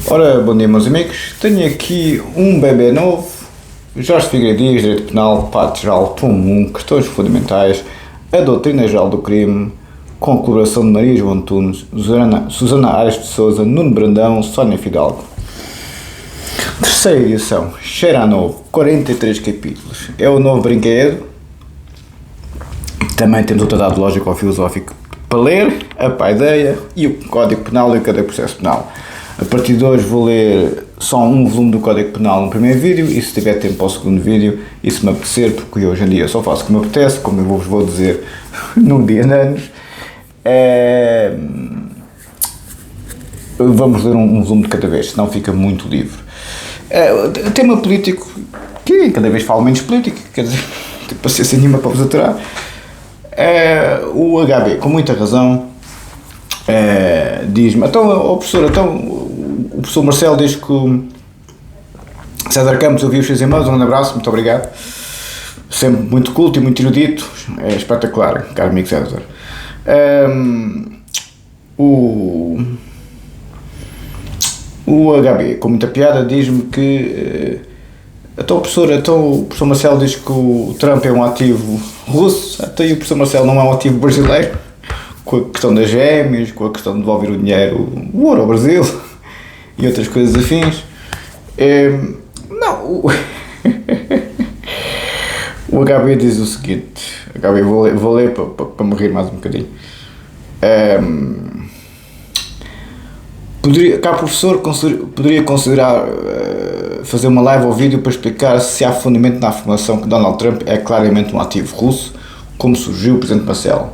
Ora, bom dia meus amigos, tenho aqui um bebê novo, Jorge Figueiredo Dias, Direito Penal, Parte Geral, Tom 1, Questões Fundamentais, a Doutrina Geral do Crime, com a colaboração de Maria João Antunes, Susana Aires de Sousa, Nuno Brandão, Sónia Fidalgo. Terceira edição, cheira a novo, 43 capítulos, é o novo brinquedo. Também temos o Tratado Lógico ou Filosófico para ler, a paideia e o Código Penal e o Código de Processo Penal. A partir de hoje vou ler só um volume do Código Penal no primeiro vídeo e se tiver tempo para o segundo vídeo, e se me apetecer, porque hoje em dia só faço o que me apetece, como eu vos vou dizer num dia de anos, vamos ler um volume de cada vez, senão fica muito livre. Tema político, que cada vez falo menos político, quer dizer, não tenho paciência nenhuma para vos aturar. O HB, com muita razão, diz-me, então, professor, o professor Marcelo diz que o César Campos ouviu os seus e-mails, um grande abraço, muito obrigado, sempre muito culto e muito erudito, é espetacular, caro amigo César. O HB, com muita piada, diz-me que então o professor Marcelo diz que o Trump é um ativo russo, até o professor Marcelo não é um ativo brasileiro, com a questão das gêmeas, com a questão de devolver o dinheiro, o ouro ao Brasil e outras coisas afins. O HB diz o seguinte, HB, vou ler para me rir mais um bocadinho. Cá o professor poderia considerar fazer uma live ou vídeo para explicar se há fundamento na afirmação que Donald Trump é claramente um ativo russo, como surgiu o presidente Marcelo.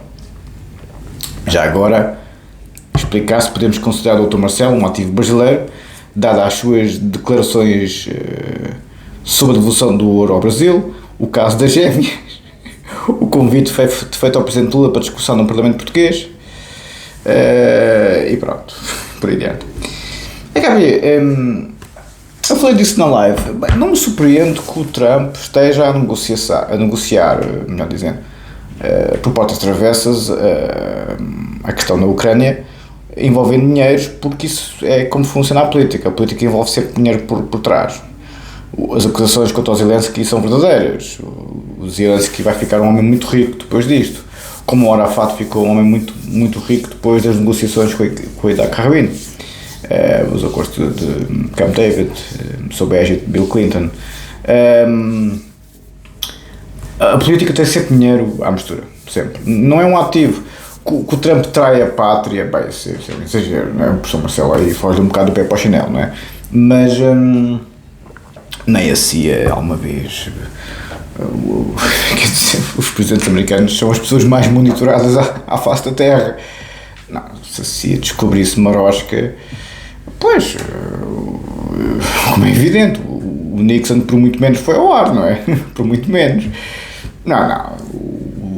Já agora, explicar se podemos considerar o Dr. Marcelo um ativo brasileiro, dado as suas declarações sobre a devolução do ouro ao Brasil, o caso das gêmeas, o convite feito ao presidente Lula para discussão no Parlamento Português, e pronto, por aí adiante. Eu falei disso na live. Bem, não me surpreendo que o Trump esteja a negociar, melhor dizendo, por portas travessas, a questão na Ucrânia, envolvendo dinheiros, porque isso é como funciona a política. A política envolve sempre dinheiro por trás. As acusações contra o Zelensky são verdadeiras. O Zelensky vai ficar um homem muito rico depois disto, como o Arafat ficou um homem muito, muito rico depois das negociações com o Isaac Rabin. Os acordos de Camp David, sob a égide de Bill Clinton. A política tem sempre dinheiro à mistura, sempre. Não é um ativo. Que o Trump trai a pátria, bem, isso é um exagero, não é? O professor Marcelo aí foge um bocado do pé para o chinelo, não é? Mas nem a CIA alguma vez. Quer dizer, os presidentes americanos são as pessoas mais monitoradas à face da Terra. Não, se a CIA descobrisse Marosca, pois, como é evidente, o Nixon por muito menos foi ao ar, não é? Por muito menos. Não,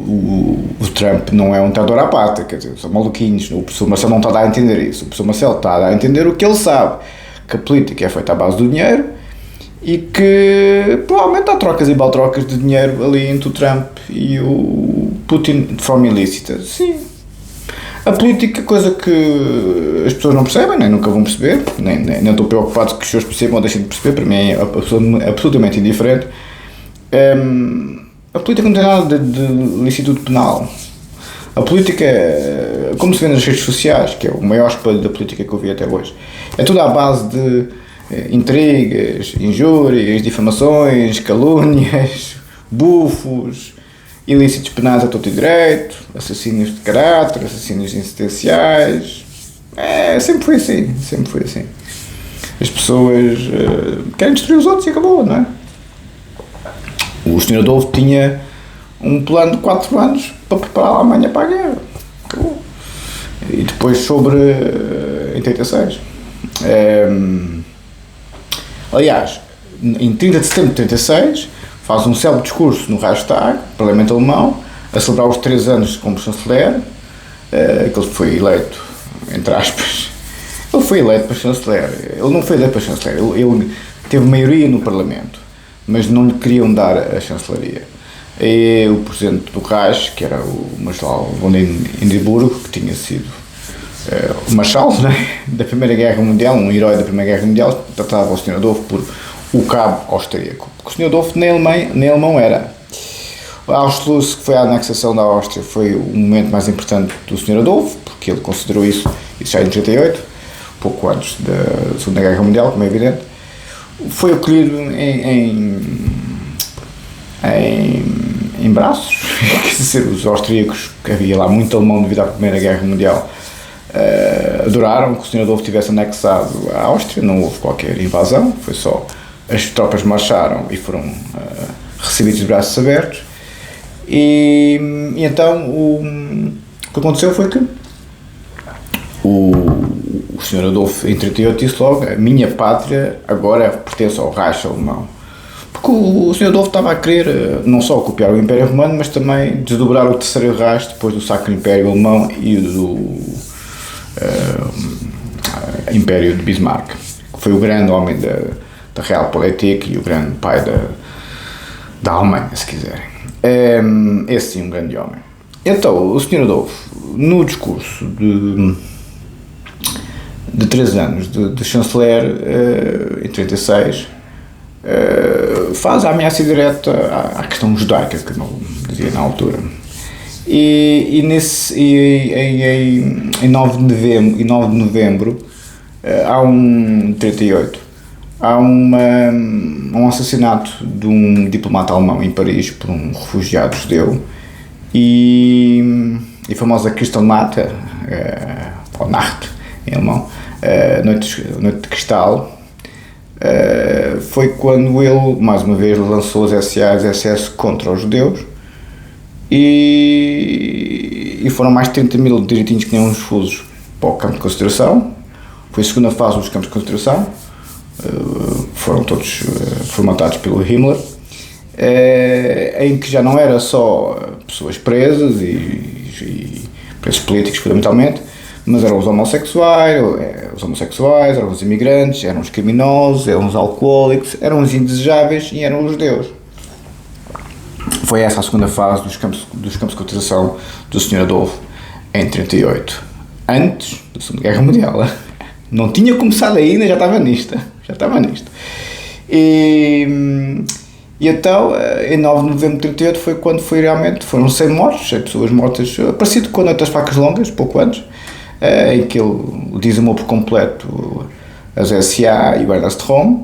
o Trump não é um traidor à pátria, quer dizer, são maluquinhos. O professor Marcelo não está a dar a entender isso. O professor Marcelo está a dar a entender o que ele sabe, que a política é feita à base do dinheiro e que provavelmente há trocas e baltrocas de dinheiro ali entre o Trump e o Putin de forma ilícita. Sim. A política, coisa que as pessoas não percebem, nem nunca vão perceber, nem estou preocupado que as pessoas percebam ou deixem de perceber, para mim é absolutamente indiferente. A política não tem nada de licitude penal. A política, como se vê nas redes sociais, que é o maior espelho da política que eu vi até hoje, é tudo à base de intrigas, injúrias, difamações, calúnias, bufos, ilícitos penais a todo e direito, assassínios de caráter, assassínios incidenciais. Sempre foi assim. As pessoas querem destruir os outros e acabou, não é? O Sr. Adolfo tinha um plano de 4 anos para preparar a Alemanha para a guerra. Acabou. E depois sobre em 36. Aliás, em 30 de setembro de 36, faz um célebre discurso no Reichstag, Parlamento Alemão, a celebrar os 3 anos como chanceler, que ele foi eleito, entre aspas, ele foi eleito para chanceler, ele não foi eleito para chanceler, ele teve maioria no Parlamento, mas não lhe queriam dar a chancelaria. E o presidente do Reich, que era o Marshal von Hindenburg, que tinha sido o Marshal, né, da Primeira Guerra Mundial, um herói da Primeira Guerra Mundial, tratava o Sr. Adolfo por o cabo austríaco. Porque o Sr. Adolfo nem alemão era. O Auschwitz, que foi a anexação da Áustria, foi o momento mais importante do Sr. Adolfo, porque ele considerou isso já em 38, pouco antes da Segunda Guerra Mundial, como é evidente. Foi acolhido em braços, quer dizer, os austríacos, que havia lá muito alemão devido à Primeira Guerra Mundial, adoraram que o Sr. Adolfo tivesse anexado a Áustria, não houve qualquer invasão, foi só as tropas marcharam e foram recebidos de braços abertos, e então o que aconteceu foi que o Sr. Adolfo em 38 disse logo: a minha pátria agora pertence ao Reich alemão. Porque o Sr. Adolfo estava a querer não só ocupar o Império Romano, mas também desdobrar o Terceiro Reich depois do Sacro Império Alemão e do Império de Bismarck, que foi o grande homem da Realpolitik e o grande pai da Alemanha, se quiserem. Esse sim, um grande homem. Então, o Sr. Adolfo, no discurso de 3 anos de chanceler, em 36, faz a ameaça direta à questão judaica, que não dizia na altura. E em 9 de novembro há 38, há um assassinato de um diplomata alemão em Paris por um refugiado judeu, e a famosa Kristallnacht, ou Nacht em alemão, Noite de Cristal, foi quando ele, mais uma vez, lançou as SA e as SS contra os judeus, e foram mais de 30 mil direitinhos que tinham os fusos para o campo de concentração. Foi a segunda fase dos campos de concentração, foram todos formatados pelo Himmler, em que já não era só pessoas presas e presos políticos, fundamentalmente, mas eram os homossexuais, eram os imigrantes, eram os criminosos, eram os alcoólicos, eram os indesejáveis e eram os judeus. Foi essa a segunda fase dos campos de concentração do Sr. Adolfo em 38. Antes da Segunda Guerra Mundial. Não tinha começado ainda, já estava nisto. E então, em 9 de novembro de 38 foi quando foram 100 mortos, 100 pessoas mortas, parecido com a Noite das Facas Longas, pouco antes, em que ele dizimou por completo as SA e o Ernst Röhm,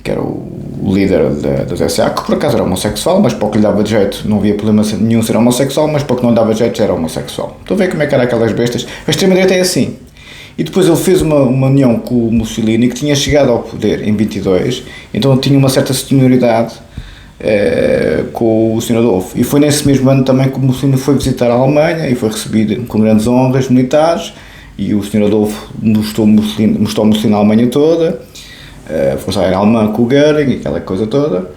que era o líder das SA, que por acaso era homossexual, mas para o que lhe dava de jeito, não havia problema nenhum ser homossexual, mas para o que não dava de jeito era homossexual. Estou a ver como é que era aquelas bestas. A extrema-direita é assim. E depois ele fez uma união com o Mussolini, que tinha chegado ao poder em 22, então ele tinha uma certa senioridade com o Sr. Adolfo. E foi nesse mesmo ano também que o Mussolini foi visitar a Alemanha e foi recebido com grandes honras militares, e o Sr. Adolfo mostrou o Mussolini à Alemanha toda, a Força Aérea Alemã com o Göring, aquela coisa toda.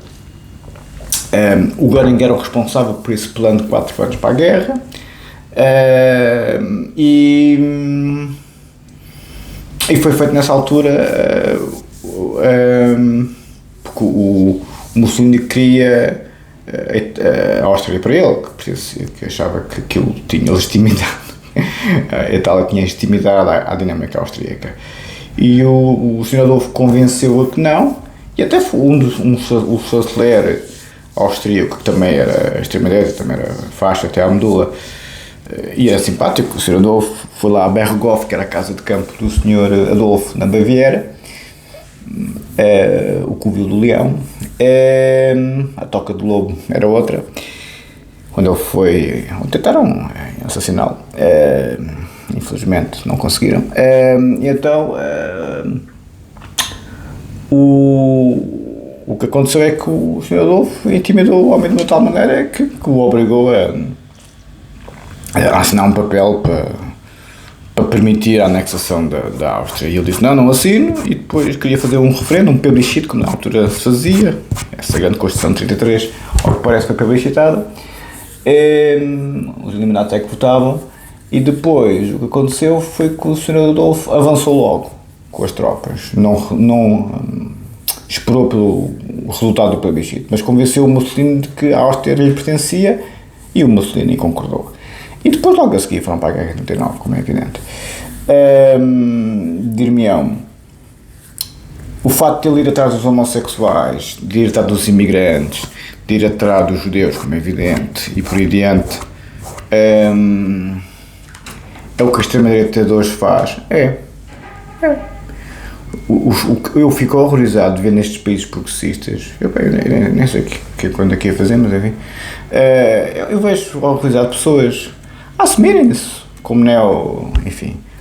O Göring era o responsável por esse plano de 4 anos para a guerra, e foi feito nessa altura, porque o Mussolini queria a Áustria para ele, que achava que aquilo tinha legitimidade. A Itália tinha legitimidade à dinâmica austríaca. E o Sr. Adolfo convenceu-a que não, e até foi o chanceler austríaco, que também era extrema-direita, também era faixa até à medula, e era simpático. O Sr. Adolfo foi lá a Berghof, que era a casa de campo do Sr. Adolfo, na Baviera, o Covil do Leão, a Toca do Lobo era outra, quando ele foi, tentaram assassiná-lo, infelizmente não conseguiram, e então o que aconteceu é que o Sr. Adolfo intimidou o homem de uma tal maneira que o obrigou a assinar um papel para permitir a anexação da Áustria, e ele disse não assino, e depois queria fazer um referendo, um plebiscito, como na altura se fazia, essa grande Constituição de 33, ao que parece, foi plebiscitada. Os eliminados é que votavam, e depois o que aconteceu foi que o Sr. Adolfo avançou logo com as tropas, não esperou pelo resultado do plebiscito, mas convenceu o Mussolini de que a Áustria lhe pertencia, e o Mussolini concordou. E depois logo a seguir foram para a guerra de 39, como é evidente. Dir-me-ão, o facto de ele ir atrás dos homossexuais, de ir atrás dos imigrantes, de ir atrás dos judeus, como é evidente, e por aí adiante, é o que a extrema-direita de hoje faz. Eu fico horrorizado de ver nestes países progressistas, eu nem sei quando aqui a fazer, mas enfim, eu vejo horrorizado pessoas a assumirem-se como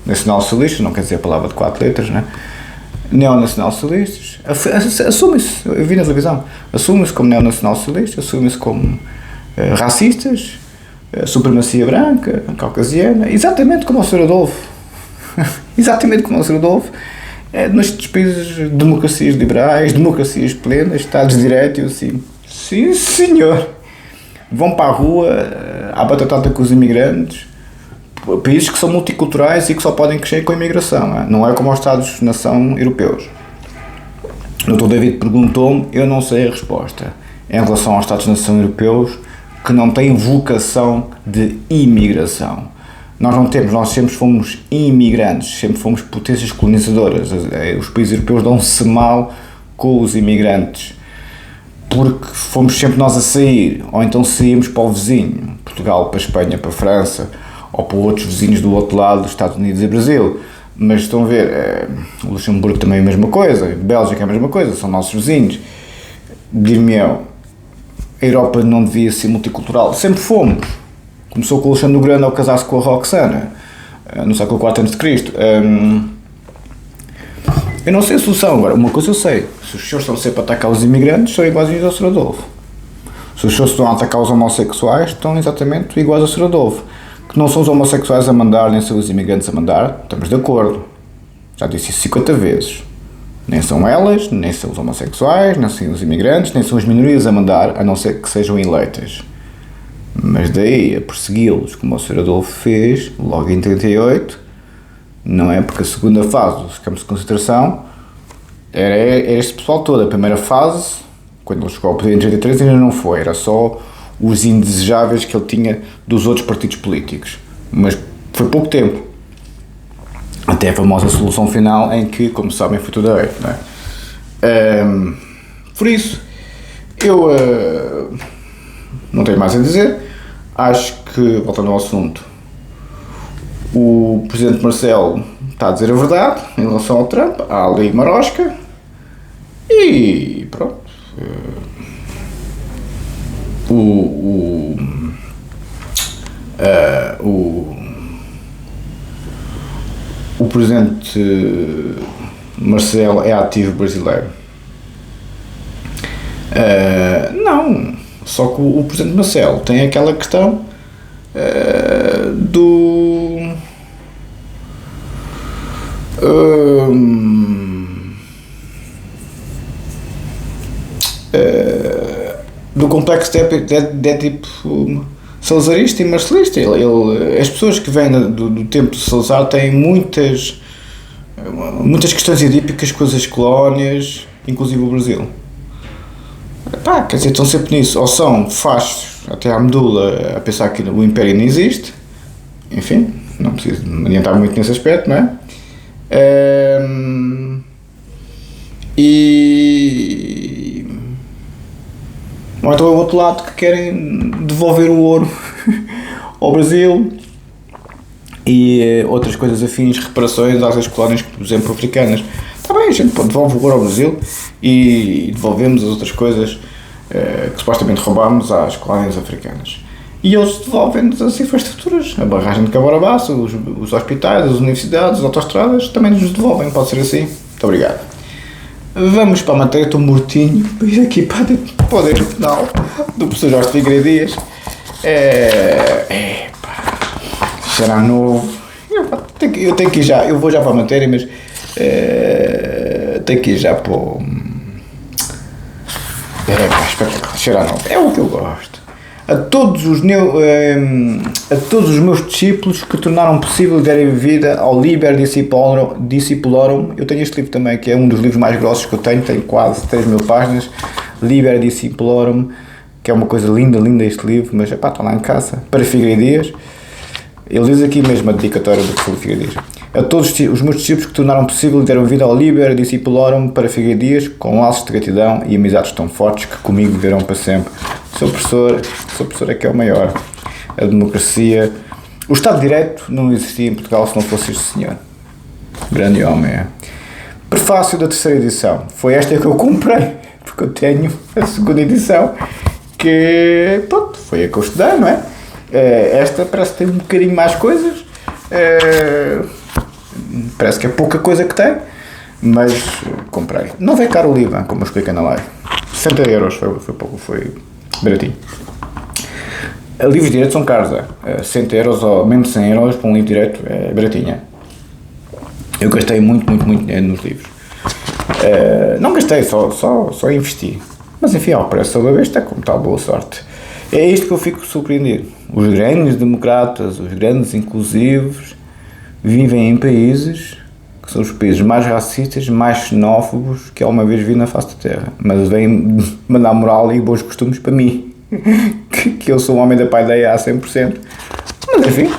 nacional-socialistas, não quer dizer a palavra de 4 letras, né? Neonacional-socialistas, assumem-se, eu vi na televisão, assumem-se como neonacional-socialistas, assumem-se como racistas, supremacia branca, caucasiana, exatamente como o Sr. Adolfo, exatamente como o Sr. Adolfo, nestes países de democracias liberais, democracias plenas, Estados de Direito, assim, sim senhor, vão para a rua à batatada com os imigrantes, países que são multiculturais e que só podem crescer com a imigração, não é como os Estados-nação europeus. O Dr. David perguntou-me, eu não sei a resposta, em relação aos Estados-nação europeus que não têm vocação de imigração. Nós sempre fomos imigrantes, sempre fomos potências colonizadoras. Os países europeus dão-se mal com os imigrantes, porque fomos sempre nós a sair, ou então saímos para o vizinho, Portugal para a Espanha, para a França, ou para outros vizinhos do outro lado, dos Estados Unidos e Brasil. Mas estão a ver, o Luxemburgo também é a mesma coisa, a Bélgica é a mesma coisa, são nossos vizinhos. Dir-me-ão, a Europa não devia ser multicultural, sempre fomos. Começou com o Alexandre o Grande ao casar-se com a Roxana, no século IV a.C. Eu não sei a solução, agora, uma coisa eu sei, se os senhores estão sempre a atacar os imigrantes, são iguais ao Sr. Adolfo. Se os senhores estão a atacar os homossexuais, estão exatamente iguais ao Sr. Adolfo. Que não são os homossexuais a mandar, nem são os imigrantes a mandar, estamos de acordo. Já disse isso 50 vezes. Nem são elas, nem são os homossexuais, nem são os imigrantes, nem são as minorias a mandar, a não ser que sejam eleitas. Mas daí a persegui-los, como o Sr. Adolfo fez, logo em 38, não é? Porque a segunda fase dos campos de concentração era este pessoal todo. A primeira fase, quando ele chegou ao poder em 33, ainda não foi, era só os indesejáveis que ele tinha dos outros partidos políticos. Mas foi pouco tempo. Até a famosa solução final em que, como sabem, foi tudo a rei, não é? Por isso, eu não tenho mais a dizer. Acho que, voltando ao assunto, o Presidente Marcelo está a dizer a verdade em relação ao Trump, há ali marosca, e pronto. O Presidente Marcelo é ativo brasileiro? Não, só que o Presidente Marcelo tem aquela questão do complexo de tipo salazarista e marcelista. As pessoas que vêm do tempo de Salazar têm muitas questões edípicas com as colónias, inclusive o Brasil. Quer dizer, estão sempre nisso, ou são fachos até à medula a pensar que o Império não existe, enfim, não preciso me adiantar muito nesse aspecto, não é? Ou então é o outro lado que querem devolver o ouro ao Brasil e outras coisas afins, reparações às colónias, por exemplo, africanas. Está bem, a gente devolve o ouro ao Brasil e devolvemos as outras coisas que supostamente roubámos às colónias africanas. E eles devolvem-nos as infraestruturas, a barragem de Cabarabaço, os hospitais, as universidades, as autoestradas, também nos devolvem, pode ser assim. Muito obrigado. Vamos para a matéria, estou mortinho para ir aqui para o poder final do professor Jorge Figueiredo Dias. Será novo. Eu tenho que ir já, eu vou já para a matéria, mas tenho que ir já para o... espetacular, será novo, é o que eu gosto. A todos os meus discípulos que tornaram possível darem vida ao Liber Discipulorum. Eu tenho este livro também, que é um dos livros mais grossos que eu tenho, tem quase 3.000 páginas, Liber Discipulorum, que é uma coisa linda este livro, mas está lá em casa, para Figueiredo Dias. Ele diz aqui mesmo a dedicatória do professor Figueiredo Dias. A todos os meus discípulos que tornaram possível e deram vida ao Liber, discipularam-me para Figueiredo Dias com laços de gratidão e amizades tão fortes que comigo viverão para sempre. Sou professor é que é o maior. A democracia... O Estado de Direito não existia em Portugal se não fosse este senhor. Grande homem, é. Prefácio da terceira edição. Foi esta que eu comprei, porque eu tenho a segunda edição, que, pronto, foi a que eu estudei, não é? Esta parece que tem um bocadinho mais coisas. Parece que é pouca coisa que tem, mas comprei. Não veio caro o livro, como eu expliquei na live. 60 euros, foi pouco, foi baratinho. Livros de direito são caros, 60 euros ou mesmo 100 euros para um livro de direito é baratinho. Eu gastei muito dinheiro nos livros. Não gastei, só investi. Mas enfim, ao preço da besta, como tal, boa sorte. É isto que eu fico surpreendido. Os grandes democratas, os grandes inclusivos, vivem em países que são os países mais racistas, mais xenófobos que alguma vez vi na face da Terra. Mas vêm mandar moral e bons costumes para mim. que eu sou um homem da paideia a 100%. Mas enfim,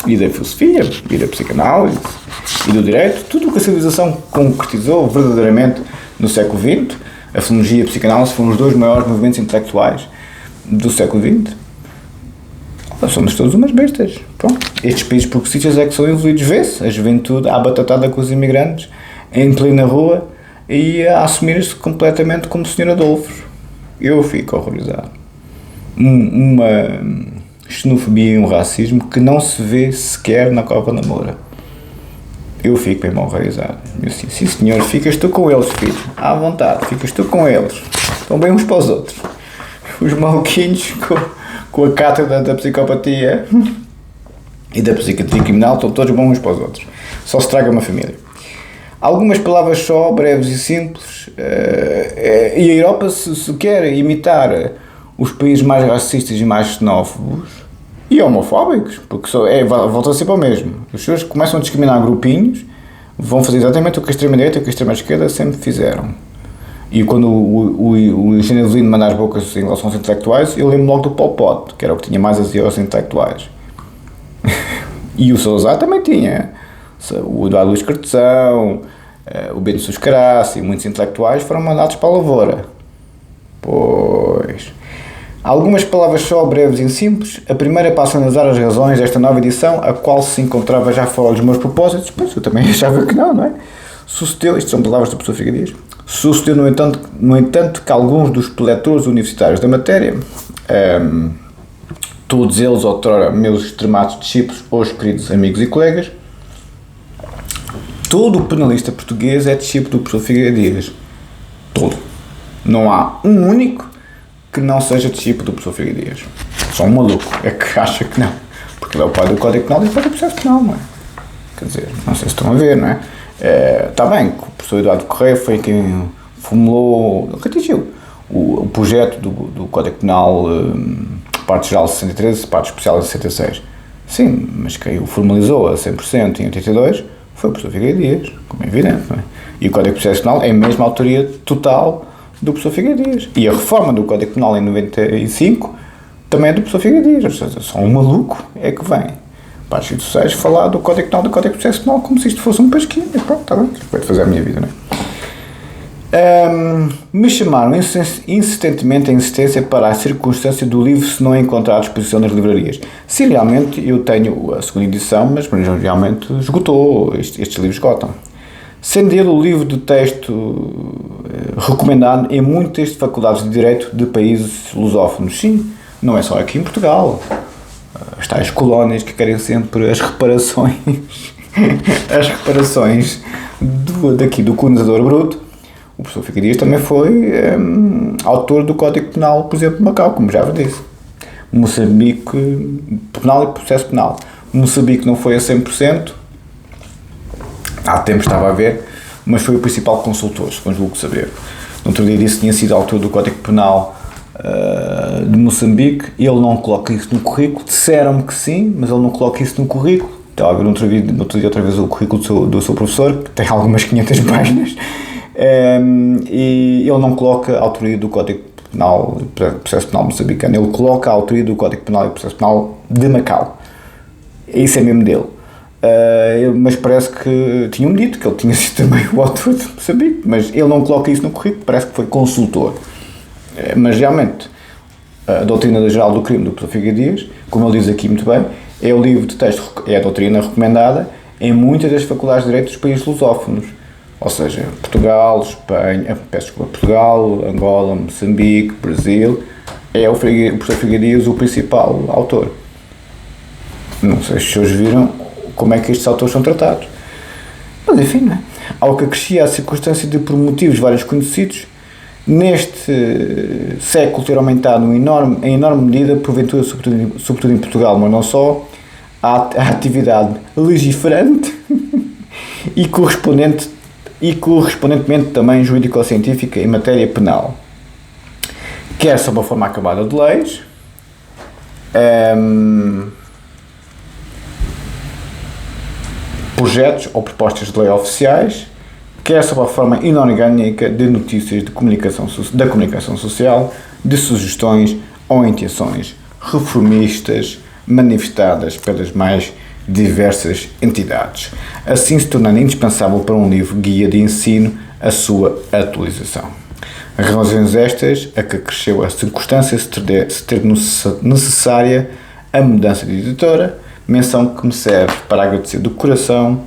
e da filosofia, e da psicanálise, e do direito, tudo o que a civilização concretizou verdadeiramente no século XX, a filologia e a psicanálise foram os dois maiores movimentos intelectuais do século XX. Somos todos umas bestas. Pronto. Estes países progressistas é que são evoluídos. Vê-se a juventude à batatada com os imigrantes, em plena rua, e a assumir-se completamente como Sr. Adolfo. Eu fico horrorizado. Uma xenofobia e um racismo que não se vê sequer na Cova da Moura. Eu fico bem horrorizado. Eu assim, sim senhor, ficas tu com eles, filho. À vontade, ficas tu com eles. Estão bem uns para os outros. Os maluquinhos com a cátedra da psicopatia e da psiquiatria criminal estão todos bons uns para os outros. Só se traga uma família. Algumas palavras só, breves e simples. E a Europa, se quer imitar os países mais racistas e mais xenófobos e homofóbicos, porque volta a ser para o mesmo. Os senhores começam a discriminar grupinhos, vão fazer exatamente o que a extrema-direita e o que a extrema-esquerda sempre fizeram. E quando o engenheiro Evelino manda as bocas em relação aos intelectuais, eu lembro logo do Pol Pot, que era o que tinha mais azia aos intelectuais. E o Salazar também tinha. O Eduardo Luís Cartesão, o Bento Suscaraço e muitos intelectuais foram mandados para a lavoura. Pois... Algumas palavras só, breves e simples. A primeira passa a analisar as razões desta nova edição, a qual se encontrava já fora dos meus propósitos. Pois, eu também achava que não é? Sucedeu, isto são palavras do professor Figueiredo Dias, sucedeu, no entanto, que alguns dos preletores universitários da matéria, todos eles outrora meus extremados discípulos, hoje queridos amigos e colegas, todo o penalista português é discípulo do professor Figueiredo Dias. Todo. Não há um único que não seja discípulo do professor Figueiredo Dias. Só um maluco é que acha que não. Porque ele é o pai do Código Penal e o pai do processo penal, não é? Quer dizer, não sei se estão a ver, não é? Está bem que o professor Eduardo Correia foi quem formulou, retigiu o projeto do Código Penal, parte geral de 63, parte especial de 66. Sim, mas quem o formalizou a 100% em 82 foi o professor Figueiredo Dias, como é evidente, não é? E o Código de Processo Penal é a mesma autoria total do professor Figueiredo Dias. E a reforma do Código Penal em 95 também é do professor Figueiredo Dias. Ou seja, só um maluco é que vem para as redes sociais falar do Código Penal, do Código de Processo Penal, como se isto fosse um pasquinho. E pronto, está bem, vai fazer a minha vida, não é? Me chamaram insistentemente a insistência para a circunstância do livro se não encontrar à disposição nas livrarias. Sim, realmente eu tenho a segunda edição, mas realmente esgotou, estes livros esgotam. Sendo ele o livro de texto recomendado em muitas faculdades de Direito de países lusófonos. Sim, não é só aqui em Portugal. As tais colónias que querem sempre as reparações daqui do colonizador bruto. O professor Figueiredo Dias também foi autor do Código Penal, por exemplo, de Macau, como já vos disse. Moçambique, penal e processo penal. Moçambique não foi a 100%, há tempo estava a ver, mas foi o principal consultor, se julgo saber. No outro dia disse que tinha sido autor do Código Penal de Moçambique, e ele não coloca isso no currículo. Disseram-me que sim, mas ele não coloca isso no currículo. Estava a ver no outro dia outra vez o currículo do seu professor, que tem algumas 500 páginas, e ele não coloca a autoria do Código Penal e Processo Penal moçambicano, ele coloca a autoria do Código Penal e Processo Penal de Macau. Isso é mesmo dele. Mas parece que tinham-me dito que ele tinha sido também o autor de Moçambique, mas ele não coloca isso no currículo, parece que foi consultor. Mas realmente, a Doutrina Geral do Crime do professor Figueiredo Dias, como ele diz aqui muito bem, é o livro de texto, é a doutrina recomendada em muitas das faculdades de Direito dos países lusófonos, ou seja, Portugal, Espanha, Portugal, Angola, Moçambique, Brasil, é o professor Figueiredo Dias o principal autor. Não sei se os senhores viram como é que estes autores são tratados. Mas enfim, não é? Ao que acrescia a circunstância de, por motivos vários conhecidos, neste século ter aumentado em enorme medida, porventura, sobretudo em Portugal, mas não só, a atividade legiferante e correspondentemente também jurídico-científica em matéria penal, quer sob a forma acabada de leis, projetos ou propostas de lei oficiais, quer sob a forma inorgânica de notícias da comunicação social, de sugestões ou intenções reformistas manifestadas pelas mais diversas entidades, assim se tornando indispensável para um livro guia de ensino a sua atualização. Razões estas a que cresceu a circunstância se ter necessária a mudança de editora, menção que me serve para agradecer do coração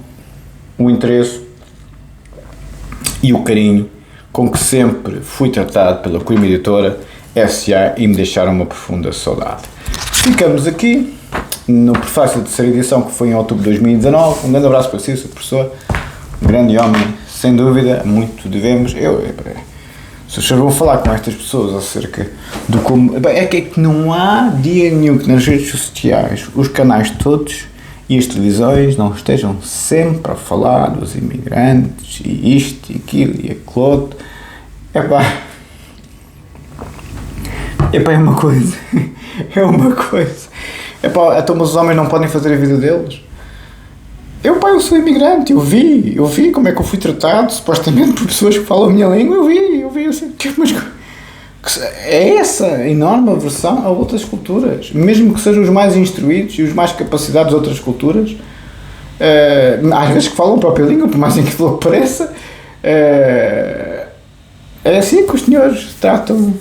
o interesse e o carinho com que sempre fui tratado pela Crime Editora S.A. e me deixaram uma profunda saudade. Ficamos aqui no prefácio da terceira edição, que foi em outubro de 2019. Um grande abraço para si, Sr. Professor, um grande homem, sem dúvida, muito devemos. Se os senhores vão falar com estas pessoas acerca do como... É que não há dia nenhum que nas redes sociais os canais todos e as televisões não estejam sempre a falar dos imigrantes e isto e aquilo e aquilo outro. É uma coisa. É uma coisa. Então, mas os homens não podem fazer a vida deles? Eu sou imigrante, eu vi como é que eu fui tratado, supostamente por pessoas que falam a minha língua, eu vi, assim, mas é essa enorme aversão a outras culturas, mesmo que sejam os mais instruídos e os mais capacitados de outras culturas, às vezes que falam a própria língua, por mais incrível que pareça, é assim que os senhores tratam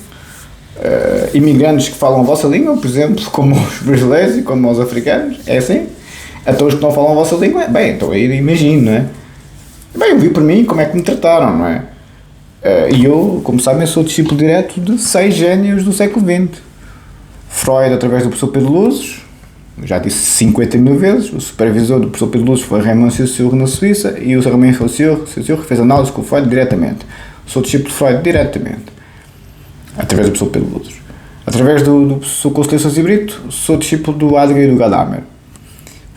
imigrantes que falam a vossa língua, por exemplo, como os brasileiros e como os africanos, é assim? Então os que não falam a vossa língua, então aí imagino, não é? Eu vi por mim como é que me trataram, não é? E eu, como sabem, sou discípulo direto de 6 génios do século XX. Freud, através do professor Pedro Luzes, já disse 50 mil vezes, o supervisor do professor Pedro Luzes foi Raymond Saussure na Suíça, e o Raymond Saussure fez análise com o Freud diretamente. Sou discípulo de Freud diretamente, através do professor Pedro Luzes. Através do professor Conselheiro Sousa Brito, sou discípulo do Adler e do Gadamer,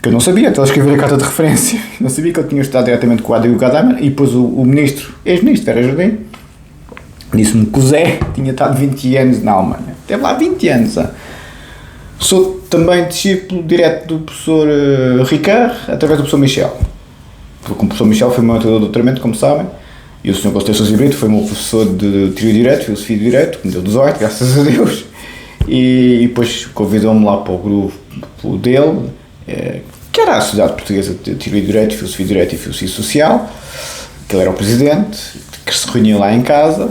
que eu não sabia, até ele escrever a carta de referência. Não sabia que ele tinha estudado diretamente com o Adler e o Gadamer, e depois o ex-ministro Vera Jardim, disse-me que o Zé tinha estado 20 anos na Alemanha. Esteve lá 20 anos. Sou também discípulo direto do professor Ricard, através do professor Michel. Porque o professor Michel foi o meu orientador de doutoramento, como sabem, e o Sr. Conselheiro Sousa Brito foi o meu professor de Teoria de Direito, Filosofia de Direito, que me deu 18, graças a Deus. E depois convidou-me lá para o grupo dele, que era a Sociedade Portuguesa de Teoria de Direito, Filosofia de Direito e Filosofia Social, que ele era o presidente, que se reunia lá em casa,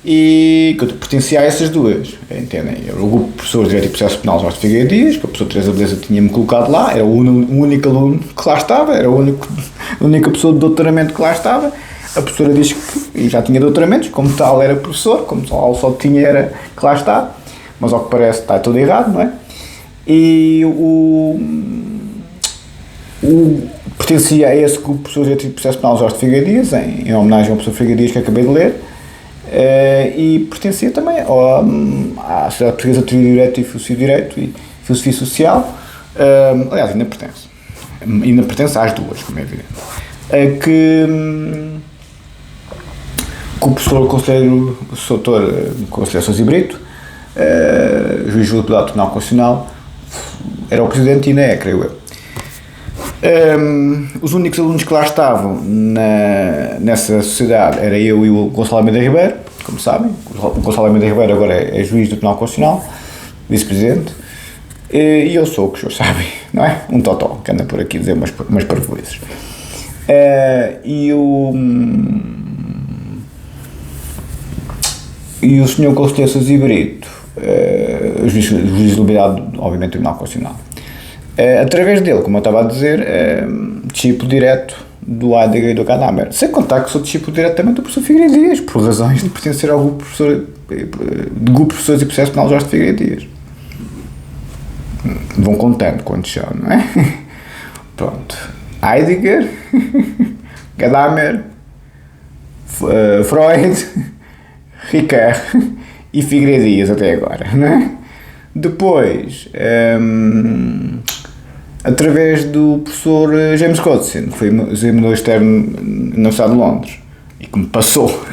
e que eu pertencia a essas duas, entendem? Eu era o grupo de professores de Direito e Processo Penal Jorge Figueiredo Dias, que a professora Teresa Beleza tinha-me colocado lá, era o único aluno que lá estava, era a única pessoa de doutoramento que lá estava. A professora diz que já tinha doutoramentos, como tal era professor, como tal só tinha era que lá está, mas ao que parece está tudo errado, não é? E pertencia a esse grupo de professores de Direito e Processo Penal Jorge Figueiredo Dias, em homenagem ao professor Figueiredo Dias que acabei de ler. E pertencia também à Sociedade Portuguesa de Teoria de Direito e Filosofia de Direito e Filosofia Social. Aliás, ainda pertence às duas, como é evidente. Que o professor Conselheiro Sousa Brito, juiz do Tribunal Constitucional, era o presidente e ainda é, creio eu. Os únicos alunos que lá estavam nessa sociedade era eu e o Gonçalo Almeida Ribeiro, como sabem. O Gonçalo Almeida Ribeiro agora é juiz do Tribunal Constitucional, vice-presidente, e eu sou, que os senhores sabem, não é? Um totó, que anda por aqui a dizer umas parvoíces. E o senhor Conselheiro Sousa Brito, o juiz de liberdade, obviamente, do Tribunal Constitucional, através dele, como eu estava a dizer, discípulo direto do Heidegger e do Gadamer, sem contar que sou discípulo diretamente do professor Figueiredo Dias, por razões de pertencer ao grupo de professores e processo penal Jorge Figueiredo Dias. Vão contando quantos são, não é? Pronto. Heidegger, Gadamer, Freud, Ricoeur e Figueiredo Dias até agora, não é? Depois, através do professor James Codson, que foi examinador externo na Universidade de Londres e que me passou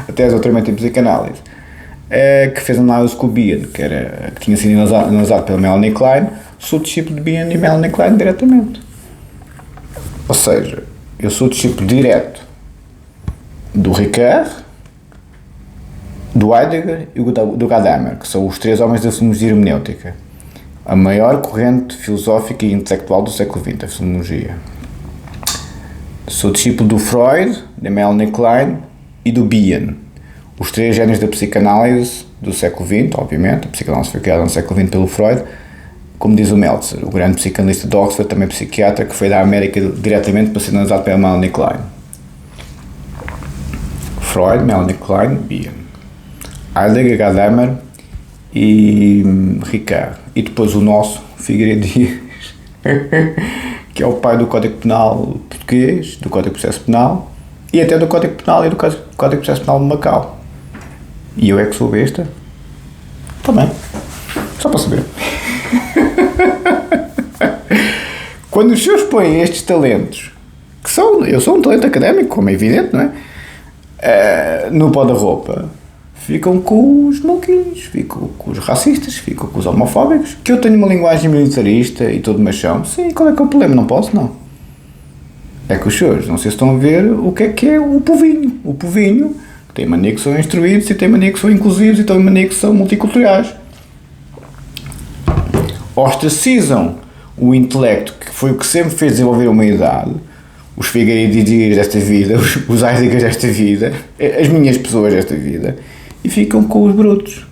até a doutoramento em psicanálise, que fez análise com o Bion, que tinha sido analisado pela Melanie Klein. Sou discípulo de Bion e Melanie Klein diretamente. Ou seja, eu sou discípulo direto do Ricoeur, do Heidegger e do Gadamer, que são os três homens da fenomenologia hermenêutica, a maior corrente filosófica e intelectual do século XX, a fenomenologia. Sou discípulo do Freud, da Melanie Klein e do Bion, os três génios da psicanálise do século XX, obviamente. A psicanálise foi criada no século XX pelo Freud, como diz o Meltzer, o grande psicanalista de Oxford, também psiquiatra, que foi da América diretamente para ser analisado pela Melanie Klein. Freud, Melanie Klein, Bion, Heidegger, Gadamer e Ricoeur. E depois o nosso, Figueiredo Dias, que é o pai do Código Penal português, do Código de Processo Penal, e até do Código Penal e do Código de Processo Penal de Macau. E eu é que sou besta? Também. Só para saber. Quando os senhores põem estes talentos, eu sou um talento académico, como é evidente, não é? No pó da roupa, ficam com os maluquinhos, ficam com os racistas, ficam com os homofóbicos, que eu tenho uma linguagem militarista e todo machão. Sim, qual é que é o problema? Não posso, não. É que os senhores, não sei se estão a ver o que é o povinho. O povinho tem mania que são instruídos e tem mania que são inclusivos e tem mania que são multiculturais. Ostracizam o intelecto, que foi o que sempre fez desenvolver a humanidade, os Figueiredo Dias desta vida, os Heidegger desta vida, as minhas pessoas desta vida, e ficam com os brutos.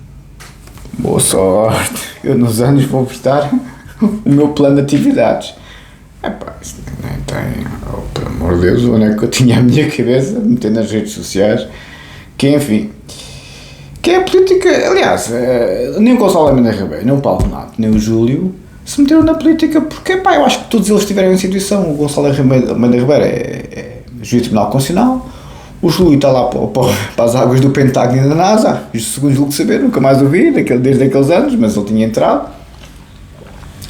Boa sorte, eu nos anos vou prestar o meu plano de atividades. Isso nem tem, pelo amor de Deus, onde é que eu tinha a minha cabeça, meter nas redes sociais, que enfim, que é a política. Aliás, nem o Gonçalo Almeida Ribeiro, nem o Paulo Renato, nem o Júlio se meteram na política, porque eu acho que todos eles tiveram em situação. O Gonçalo Almeida Ribeiro é juiz do Tribunal Constitucional, o Júlio está lá para as águas do Pentágono e da NASA, segundo julgo saber, nunca mais ouvi, desde aqueles anos, mas ele tinha entrado,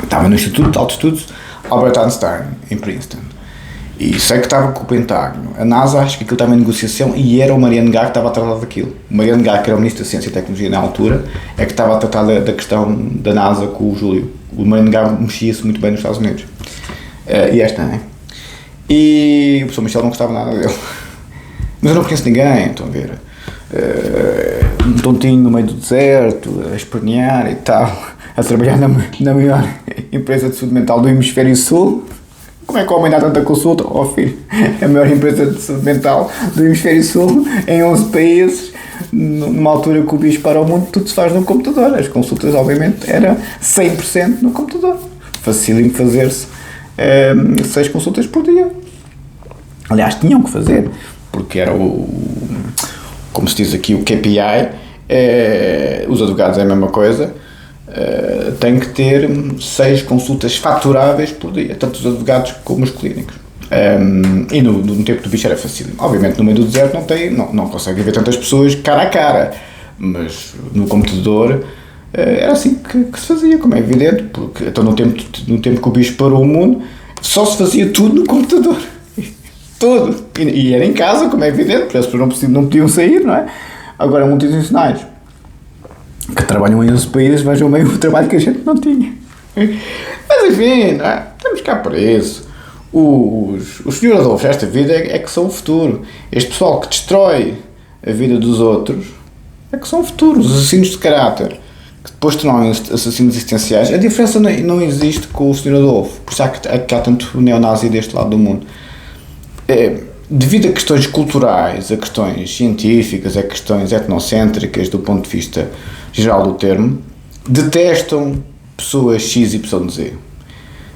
estava no Instituto de Altos Estudos Albert Einstein, em Princeton, e sei que estava com o Pentágono. A NASA, acho que aquilo estava em negociação, e era o Mariano Gá que estava a tratar daquilo. O Mariano Gá, que era o Ministro da Ciência e Tecnologia na altura, é que estava a tratar da questão da NASA com o Júlio. O Mariano Gá mexia-se muito bem nos Estados Unidos. E esta, não é? E o professor Michel não gostava nada dele. Mas eu não conheço ninguém, estão a ver? Um tontinho no meio do deserto, a espernear e tal, a trabalhar na maior empresa de saúde mental do Hemisfério Sul. Como é que o homem dá tanta consulta? Filho, é a maior empresa de saúde mental do Hemisfério Sul, em 11 países, numa altura que o bicho para o mundo, tudo se faz no computador. As consultas, obviamente, eram 100% no computador. Facílimo fazer-se 6 consultas por dia. Aliás, tinham que fazer, porque era como se diz aqui, o KPI, os advogados é a mesma coisa, têm que ter 6 consultas faturáveis por dia, tanto os advogados como os clínicos. E no tempo do bicho era fácil. Obviamente no meio do deserto não consegue ver tantas pessoas cara a cara, mas no computador era assim que se fazia, como é evidente, porque então no tempo que o bicho parou o mundo, só se fazia tudo no computador. Tudo. E era em casa, como é evidente, porque as pessoas não podiam sair, não é? Agora, multinacionais que trabalham em 11 países, vejam bem o trabalho que a gente não tinha. Mas enfim, não é? Estamos cá para isso. Os senhores Adolfos desta vida é que são o futuro. Este pessoal que destrói a vida dos outros é que são o futuro. Os assassinos de caráter que depois tornam-se assassinos existenciais. A diferença não existe com o Sr. Adolfo, por isso que há tanto neonazi deste lado do mundo. Devido a questões culturais, a questões científicas, a questões etnocêntricas do ponto de vista geral do termo, detestam pessoas X, Y, Z.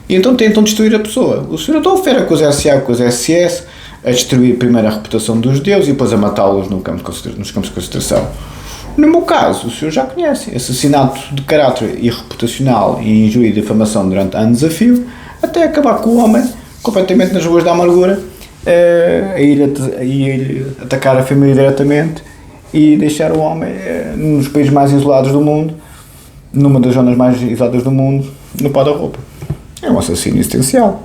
E então tentam destruir a pessoa. O Sr. Adolfo era com os SA, com os SS, a destruir primeiro a reputação dos judeus e depois a matá-los nos campos de concentração. No meu caso, o senhor já conhece, assassinato de caráter irreputacional e injúria e difamação durante anos a fio, até acabar com o homem completamente nas ruas da amargura, a ir atacar a família diretamente e deixar o homem nos países mais isolados do mundo, numa das zonas mais isoladas do mundo, no pó da roupa. É um assassino existencial.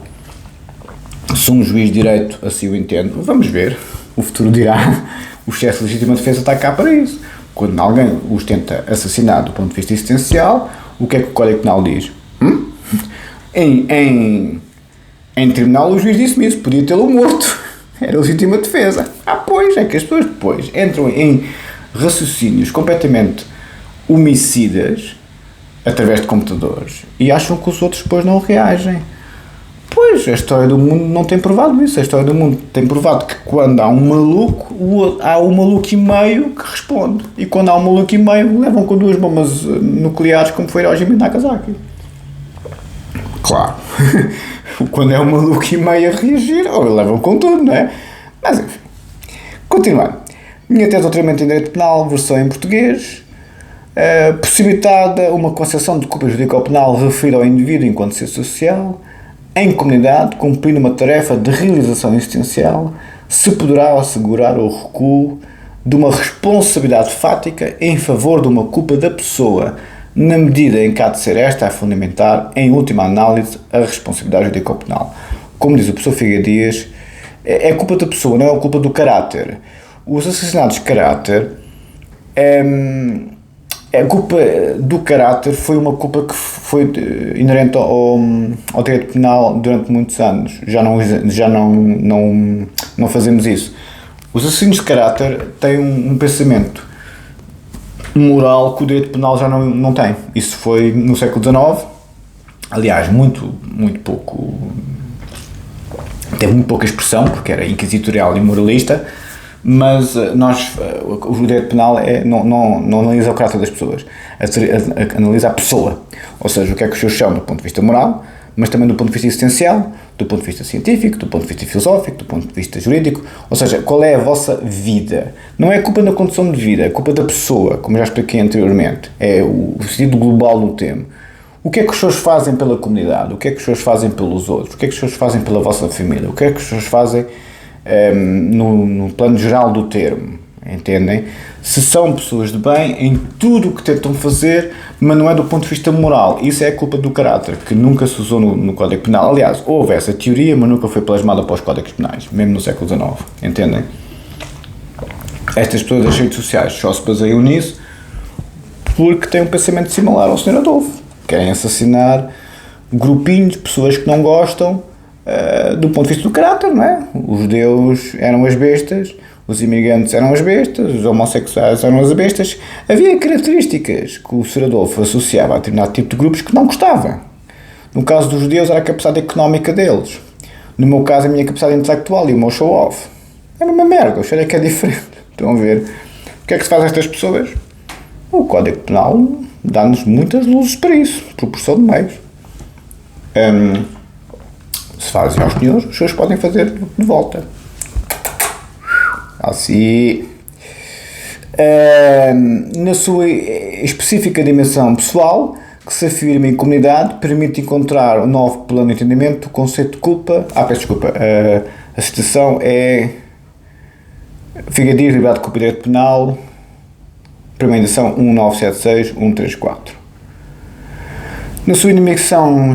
Se um juiz de direito assim o entende, vamos ver, o futuro dirá. O chefe de legítima defesa está cá para isso. Quando alguém os tenta assassinar do ponto de vista existencial, o que é que o Código Penal diz? Em tribunal o juiz disse-me isso, podia tê-lo morto. Era legítima defesa. Pois, é que as pessoas depois entram em raciocínios completamente homicidas através de computadores e acham que os outros depois não reagem. Pois, a história do mundo não tem provado isso. A história do mundo tem provado que quando há um maluco, há um maluco e meio que responde. E quando há um maluco e meio, levam com 2 bombas nucleares, como foi Hiroshima e Nagasaki. Claro. Quando é um maluco e meio a reagir, ou levam com tudo, não é? Mas enfim. Continuando. Minha tese de doutoramento em Direito Penal, versão em português. Possibilitada uma concepção de culpa jurídico-penal referida ao indivíduo enquanto ser social, em comunidade, cumprindo uma tarefa de realização existencial, se poderá assegurar o recuo de uma responsabilidade fática em favor de uma culpa da pessoa, na medida em que há de ser esta a fundamentar, em última análise, a responsabilidade jurídico-penal. Como diz o professor Figueiredo Dias, é culpa da pessoa, não é culpa do caráter. Os assassinatos de caráter, a culpa do caráter foi uma culpa que foi inerente ao direito penal durante muitos anos. Já não fazemos isso. Os assassinos de caráter têm um pensamento moral que o direito penal já não tem. Isso foi no século XIX, aliás, muito pouco, teve muito pouca expressão, porque era inquisitorial e moralista, mas o direito penal não analisa o caráter das pessoas, analisa a pessoa, ou seja, o que é que os senhores são do ponto de vista moral, mas também do ponto de vista existencial, do ponto de vista científico, do ponto de vista filosófico, do ponto de vista jurídico, ou seja, qual é a vossa vida. Não é culpa da condição de vida, é culpa da pessoa, como já expliquei anteriormente, é o sentido global do termo. O que é que os senhores fazem pela comunidade? O que é que os senhores fazem pelos outros? O que é que os senhores fazem pela vossa família? O que é que os senhores fazem no plano geral do termo, entendem? Se são pessoas de bem em tudo o que tentam fazer, mas não é do ponto de vista moral. Isso é a culpa do caráter, que nunca se usou no Código Penal. Aliás, houve essa teoria, mas nunca foi plasmada para os Códigos Penais, mesmo no século XIX, entendem? Estas pessoas das redes sociais só se baseiam nisso porque têm um pensamento similar ao Sr. Adolfo. Querem assassinar grupinhos de pessoas que não gostam do ponto de vista do caráter, não é? Os judeus eram as bestas, os imigrantes eram as bestas, os homossexuais eram as bestas. Havia características que o Sr. Adolfo associava a determinado tipo de grupos que não gostava. No caso dos judeus era a capacidade económica deles. No meu caso, a minha capacidade intelectual e o meu show-off. Era uma merda, eu achei que é diferente. Estão a ver? O que é que se faz a estas pessoas? O Código Penal dá-nos muitas luzes para isso, proporção de meios. Se fazem aos senhores, os senhores podem fazer de volta. Assim. Na sua específica dimensão pessoal, que se afirma em comunidade, permite encontrar um novo plano de entendimento do conceito de culpa. Peço desculpa, a citação é Figueiredo Dias, Liberdade de Culpa e Direito Penal, primeira edição 1976-134. Na sua dimensão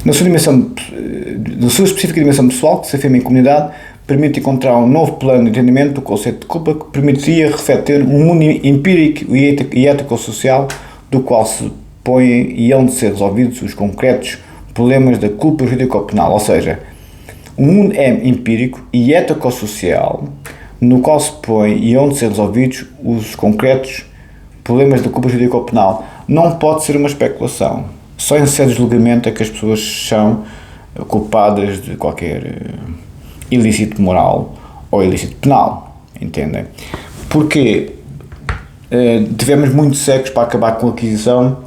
Na sua específica dimensão pessoal, que se afirma em comunidade, permite encontrar um novo plano de entendimento do conceito de culpa que permitiria refletir um mundo empírico e ético-social do qual se põem e hão de ser resolvidos os concretos problemas da culpa jurídico-penal. Ou seja, o mundo é empírico e ético-social no qual se põe e onde ser resolvidos os concretos problemas da culpa jurídica ou penal. Não pode ser uma especulação. Só em sede de julgamento é que as pessoas são culpadas de qualquer ilícito moral ou ilícito penal, entendem? Porque tivemos muitos séculos para acabar com a aquisição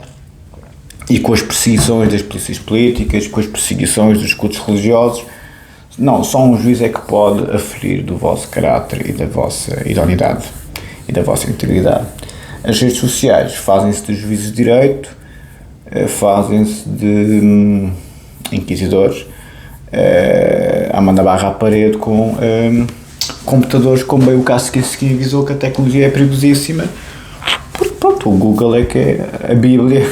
e com as perseguições das polícias políticas, com as perseguições dos cultos religiosos. Não, só um juiz é que pode aferir do vosso caráter e da vossa idoneidade e da vossa integridade. As redes sociais fazem-se de juízes de direito, fazem-se de inquisidores, a mandar barra à parede com computadores, como bem o caso que se avisou que a tecnologia é perigosíssima, porque pronto, o Google é que é a Bíblia,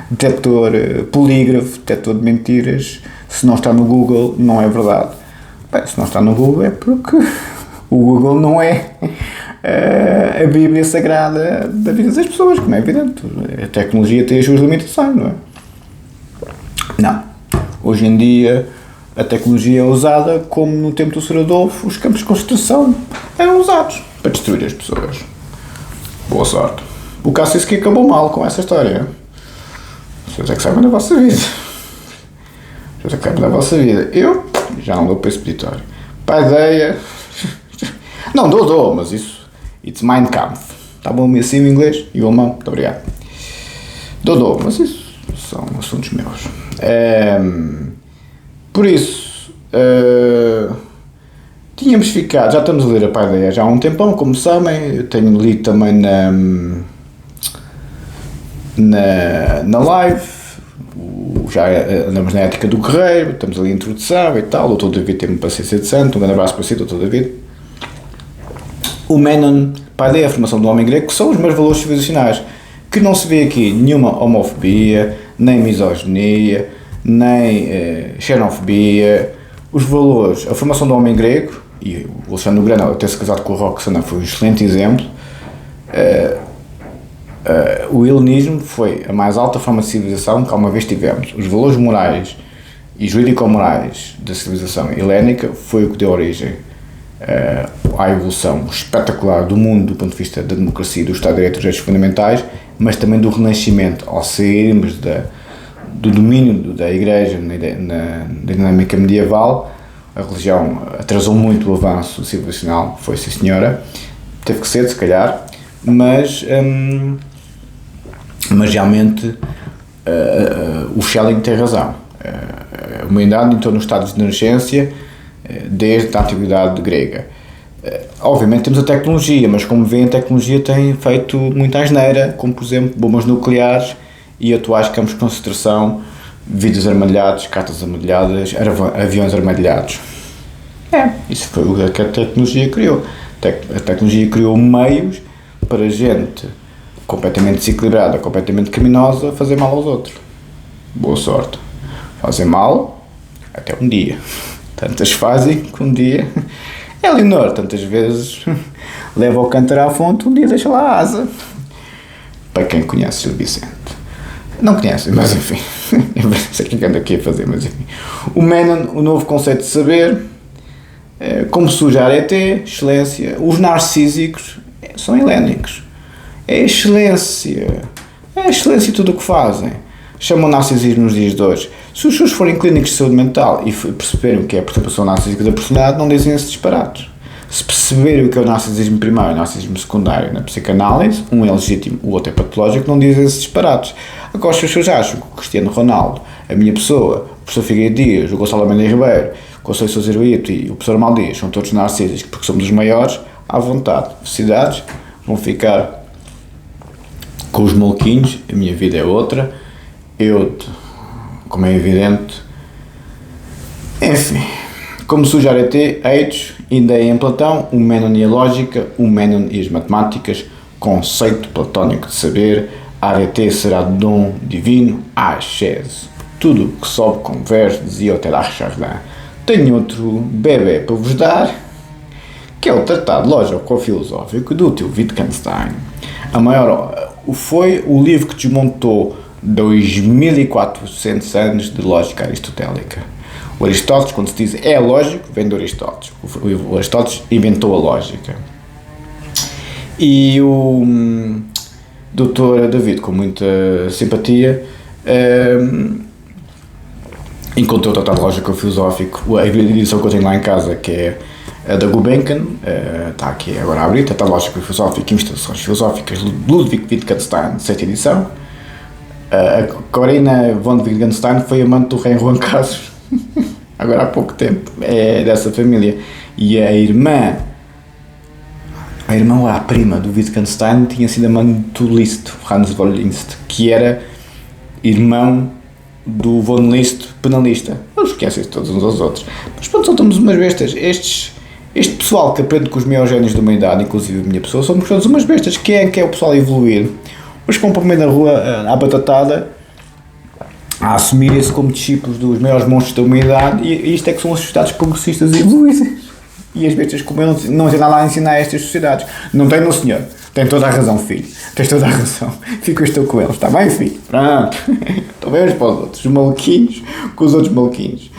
detector, polígrafo, detector de mentiras. Se não está no Google, não é verdade. Bem, se não está no Google é porque o Google não é a Bíblia Sagrada da vida das pessoas, como é evidente. A tecnologia tem as suas limitações, não é? Não. Hoje em dia, a tecnologia é usada como no tempo do Sr. Adolfo, os campos de concentração eram usados para destruir as pessoas. Boa sorte. O caso é que acabou mal com essa história. Vocês é que sabem da vossa vida. Vocês é que sabem da vossa vida. Eu já não dou para esse peditório. Para a ideia... Não, dou, mas isso... It's Mein Kampf. Está bom assim o inglês e o alemão? Muito obrigado. Dou, mas isso são assuntos meus. Por isso, tínhamos ficado, já estamos a ler a Paideia já há um tempão, como sabem, eu tenho lido também na live, já andamos na ética do guerreiro, estamos ali em introdução e tal, o Dr. David tem-me paciência de santo, um grande abraço para si, Dr. David. O Menon, Paideia, a formação do homem grego, que são os meus valores civilizacionais, que não se vê aqui nenhuma homofobia, nem misoginia, nem xenofobia. Os valores, a formação do homem grego, e o Alexandre Grande, ao ter-se casado com o Roxana, foi um excelente exemplo. O helenismo foi a mais alta forma de civilização que alguma vez tivemos. Os valores morais e jurídico-morais da civilização helénica foi o que deu origem à evolução espetacular do mundo do ponto de vista da democracia, do Estado de Direito e dos direitos fundamentais, mas também do Renascimento, ao sairmos do domínio da Igreja na dinâmica medieval. A religião atrasou muito o avanço civilizacional, foi sim senhora, teve que ser, se calhar, mas realmente o Schelling tem razão. A humanidade entrou no estado de nascença desde a antiguidade grega. Obviamente temos a tecnologia, mas como veem, a tecnologia tem feito muita asneira, como por exemplo bombas nucleares e atuais campos de concentração, vidros armadilhados, cartas armadilhadas, aviões armadilhados. Isso foi o que a tecnologia criou. A tecnologia criou meios para gente completamente desequilibrada, completamente criminosa, fazer mal aos outros. Boa sorte. Fazer mal até um dia. Tantas fazem que um dia... Leonor, tantas vezes leva o cântaro à fonte, um dia deixa lá a asa. Para quem conhece o Vicente. Não conhece, mas enfim. Eu não sei o que ando aqui a fazer, mas enfim. O Menon, o novo conceito de saber, como surge a arete, excelência. Os narcísicos são helénicos. É excelência tudo o que fazem. Chamam narcisismo nos dias de hoje. Se os seus forem clínicos de saúde mental e perceberem o que é a perturbação narcísica da personalidade, não dizem esses disparates. Se perceberem o que é o narcisismo primário e o narcisismo secundário na psicanálise, um é legítimo, o outro é patológico, não dizem esses disparates. Agora, se as pessoas acham que o Cristiano Ronaldo, a minha pessoa, o professor Figueiredo Dias, o Gonçalo Mendes Ribeiro, o Conselho Sousa Heroíto e o professor Amaldias são todos narcísicos porque somos os maiores, à vontade. Felicidades, vão ficar com os molquinhos, a minha vida é outra. Eu, como é evidente, enfim, como surge a arete, Eidos, ideia em Platão, o Menon e a lógica, o Menon e as matemáticas, conceito platónico de saber, a arete será dom divino, axés. Tudo que sobe converge, dizia o Teilhard de Chardin. Tenho outro bebê para vos dar, que é o Tratado Lógico-Filosófico do tio Wittgenstein. Foi o livro que desmontou 2400 anos de lógica aristotélica. O Aristóteles, quando se diz é lógico, vem do Aristóteles. O Aristóteles inventou a lógica. E o Dr. David, com muita simpatia, encontrou o Tratado Lógico-Filosófico, a edição que eu tenho lá em casa, que é a da Gulbenkian, está aqui agora a abrir, Tratado Lógico-Filosófico e Investigações Filosóficas, Ludwig Wittgenstein, 7ª edição. A Corina von Wittgenstein foi amante do rei Juan Carlos, agora há pouco tempo, é dessa família. E a irmã ou a prima do Wittgenstein tinha sido amante do Liszt, Hans von Liszt, que era irmão do von Liszt, penalista. Eles esquecem-se todos uns aos outros. Mas pronto, somos umas bestas. Este pessoal que aprende com os maiores génios da humanidade, inclusive a minha pessoa, somos todos umas bestas. Quem é que é o pessoal a evoluir? Os que vão para o meio da rua, à batatada, a assumirem-se como discípulos dos maiores monstros da humanidade, e isto é que são as sociedades progressistas e evoluídas. E as bestas como eu não têm nada a ensinar a estas sociedades. Não tem, meu senhor. Tem toda a razão, filho. Tens toda a razão. Fico estou com eles. Está bem, filho? Pronto. Estão bem uns para os outros. Os maluquinhos com os outros maluquinhos.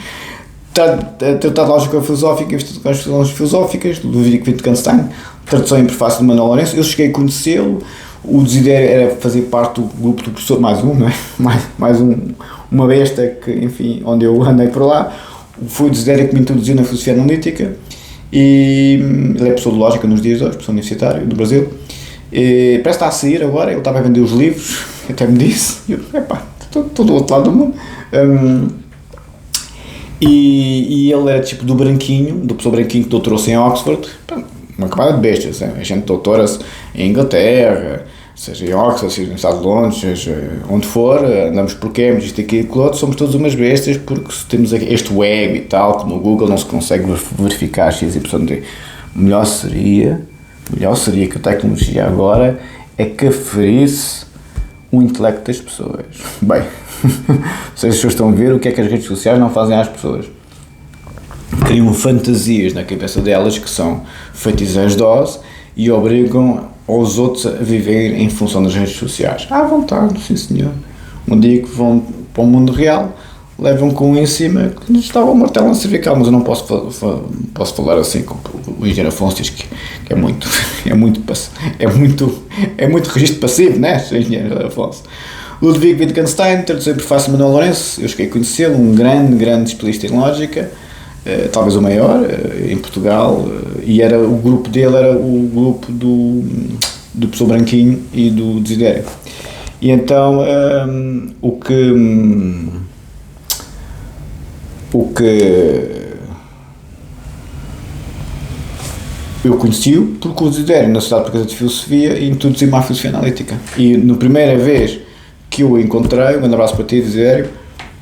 Tratado Lógico-Filosófico e Investigações Filosóficas, Ludwig Wittgenstein, tradução em prefácio de Manuel Lourenço. Eu cheguei a conhecê-lo. O desidério era fazer parte do grupo do professor, mais um, não é? Mais uma besta que, enfim, onde eu andei por lá. Foi o desidério que me introduziu na filosofia analítica. E ele é professor de lógica nos dias de hoje, professor universitário do Brasil. E parece que está a sair agora, ele estava a vender os livros, até me disse. E eu, estou do outro lado do mundo. E ele era tipo do branquinho, do professor branquinho que doutorou-se em Oxford. Uma camada de bestas, a gente doutora-se em Inglaterra, seja em Oxford, seja nos Estados de Londres, seja onde for, andamos por Cambridge, isto aqui e aquilo outro, somos todos umas bestas porque temos este web e tal, que no Google não se consegue verificar x, y, d. Melhor seria que a tecnologia agora é que aferisse o intelecto das pessoas. Bem, vocês as pessoas estão a ver o que é que as redes sociais não fazem às pessoas. Criam fantasias na cabeça delas que são feitiçeiros de Oz e obrigam aos outros a viver em função das redes sociais. À vontade, sim senhor. Um dia que vão para o mundo real, levam com um em cima que nos estava o martelo na cervical, mas eu não posso falar assim, como o engenheiro Afonso diz que é muito registro passivo, né, Sr. engenheiro Afonso. Ludwig Wittgenstein, tradução em prefácio de Manuel Lourenço, eu cheguei a conhecê-lo, um grande especialista em lógica, talvez o maior em Portugal, e o grupo dele era o grupo do professor Branquinho e do Desidério. E então o que eu conheci-o porque o Desidério, na Sociedade Portuguesa de Filosofia, introduziu-me à filosofia analítica. E na primeira vez que eu o encontrei, um grande abraço para ti, Desidério,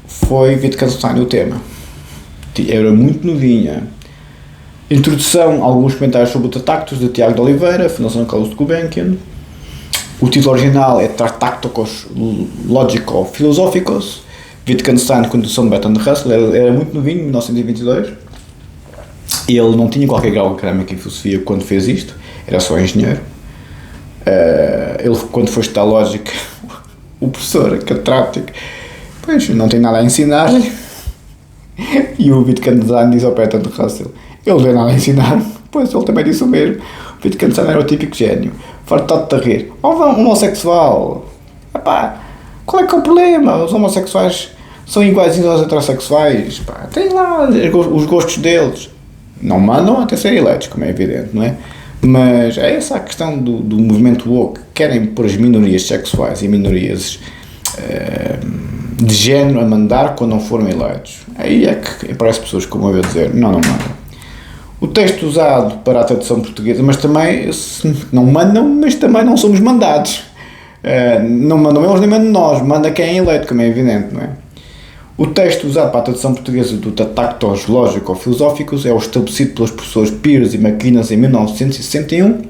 foi Wittgenstein o tema. Era muito novinha. Introdução, alguns comentários sobre o Tratactus, de Tiago de Oliveira, Fundação Carlos de Gulbenkian. O título original é Tractatus Logico-Philosophicus. Wittgenstein, com introdução de Bertrand Russell, ele era muito novinho, em 1922. Ele não tinha qualquer grau académico em filosofia quando fez isto, era só engenheiro. Ele, quando foi estudar lógica, o professor catedrático, pois, não tem nada a ensinar-lhe. E o Wittgenstein diz ao Bertrand Russell, ele não tem nada a ensinar, pois ele também disse o mesmo. O Wittgenstein era o típico gênio, fartado de rir. Homossexual, epá, qual é que é o problema? Os homossexuais são iguaizinhos aos heterossexuais, pá, tem lá os gostos deles. Não mandam até ser eleitos, como é evidente, não é? Mas é essa a questão do movimento woke, querem pôr as minorias sexuais e minorias de género a mandar quando não foram eleitos. Aí é que parece pessoas como eu a dizer, não mandam. O texto usado para a tradução portuguesa, mas também não mandam, mas também não somos mandados. Não mandam eles nem mandam nós, manda quem é eleito, como é evidente, não é? O texto usado para a tradução portuguesa do Tractatus Logico-Philosophicus é o estabelecido pelos professores Peirce e McInnes em 1961.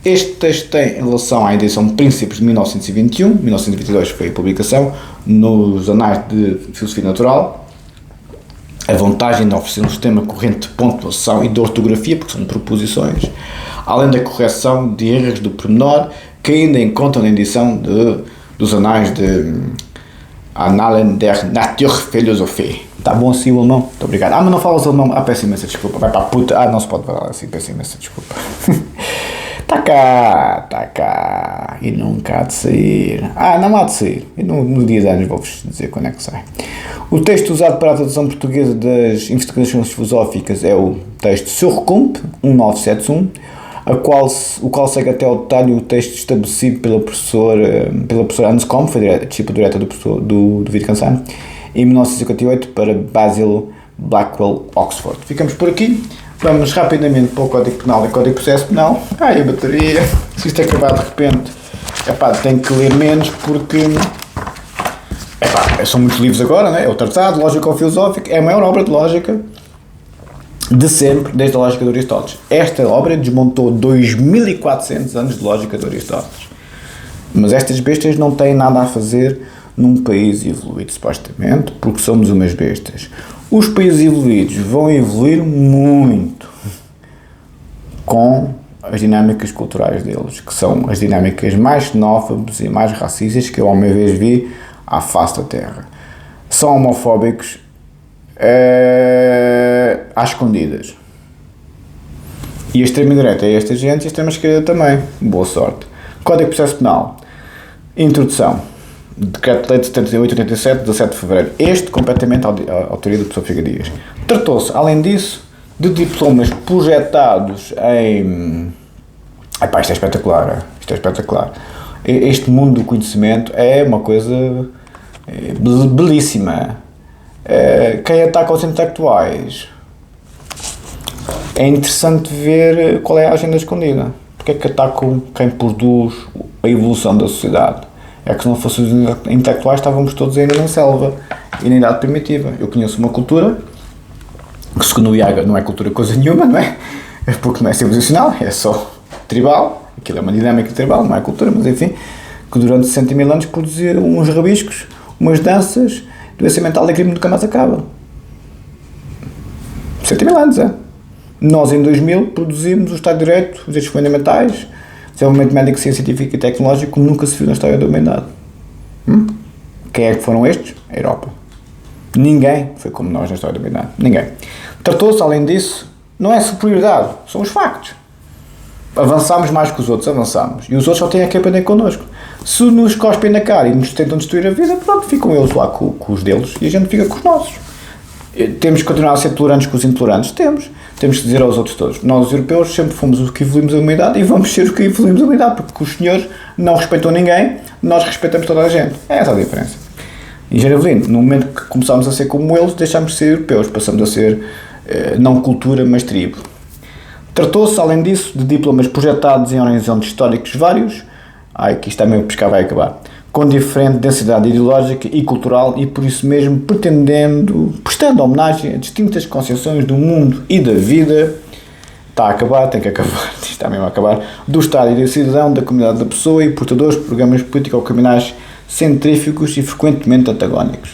Este texto tem relação à edição de Príncipes de 1921, 1922 foi a publicação, nos Anais de Filosofia Natural. A vantagem de oferecer um sistema corrente de pontuação e de ortografia, porque são proposições, além da correção de erros do pormenor, que ainda encontram na edição dos Anais de Annalen der Naturphilosophie. Está bom assim o alemão? Muito obrigado. Mas não falas alemão. Peço imensa desculpa. Vai para a puta. Não se pode falar assim. Peço imensa desculpa. Está cá. E nunca há de sair. Não há de sair. E no dia de anos vou-vos dizer quando é que sai. O texto usado para a tradução portuguesa das investigações filosóficas é o texto Surcump 1971, o qual segue até ao detalhe o texto estabelecido pela professora Hans Combe, foi a discípula direta do Wittgenstein, em 1958 para Basil Blackwell, Oxford. Ficamos por aqui. Vamos rapidamente para o Código Penal e Código de Processo Penal. A bateria. Se isto acabar de repente, tenho que ler menos porque... são muitos livros agora, né? É o Tratado Lógico-Filosófico, é a maior obra de lógica de sempre, desde a lógica de Aristóteles. Esta obra desmontou 2400 anos de lógica de Aristóteles. Mas estas bestas não têm nada a fazer num país evoluído, supostamente, porque somos umas bestas. Os países evoluídos vão evoluir muito com as dinâmicas culturais deles, que são as dinâmicas mais xenófobas e mais racistas que eu alguma vez vi à face da Terra. São homofóbicos às escondidas. E a extrema-direita é esta gente e a extrema-esquerda também. Boa sorte. Código de Processo Penal. Introdução. Decreto-Lei de 78/87, 17 de Fevereiro. Este completamente à autoria do professor Figueiredo. Tratou-se, além disso, de diplomas projetados em... isto é espetacular. Isto é espetacular. Este mundo do conhecimento é uma coisa belíssima. Quem ataca os intelectuais, é interessante ver qual é a agenda escondida. Porque é que atacam quem produz a evolução da sociedade? É que se não fossem os intelectuais estávamos todos ainda na selva e na idade primitiva. Eu conheço uma cultura que, segundo o Iaga, não é cultura coisa nenhuma, não é? Porque não é civilizacional, é só tribal. Aquilo é uma dinâmica tribal, não é cultura, mas enfim, que durante 60 mil anos produzia uns rabiscos, umas danças, doença mental e crime nunca mais acaba. 60 mil anos, é? Nós, em 2000, produzimos o Estado de Direito, os direitos fundamentais, desenvolvimento médico, científico e tecnológico, como nunca se viu na história da humanidade. Quem é que foram estes? A Europa. Ninguém foi como nós na história da humanidade. Ninguém. Tratou-se, além disso, não é superioridade, são os factos. Avançámos mais que os outros, avançámos. E os outros só têm que aprender connosco. Se nos cospem na cara e nos tentam destruir a vida, pronto, ficam eles lá com os deles e a gente fica com os nossos. Temos que continuar a ser tolerantes com os intolerantes? Temos que dizer aos outros todos. Nós, os europeus, sempre fomos os que evoluímos a humanidade e vamos ser os que evoluímos a humanidade, porque os senhores não respeitam ninguém, nós respeitamos toda a gente. É essa a diferença. E Javelin, no momento que começámos a ser como eles, deixámos de ser europeus, passamos a ser não cultura, mas tribo. Tratou-se, além disso, de diplomas projetados em horizontes históricos vários, que isto também o pescar vai acabar, com diferente densidade ideológica e cultural e por isso mesmo prestando homenagem a distintas concepções do mundo e da vida, está a acabar, tem que acabar, está mesmo a acabar, do Estado e do cidadão, da comunidade da pessoa e portadores de programas político-criminais centrífugos e frequentemente antagónicos.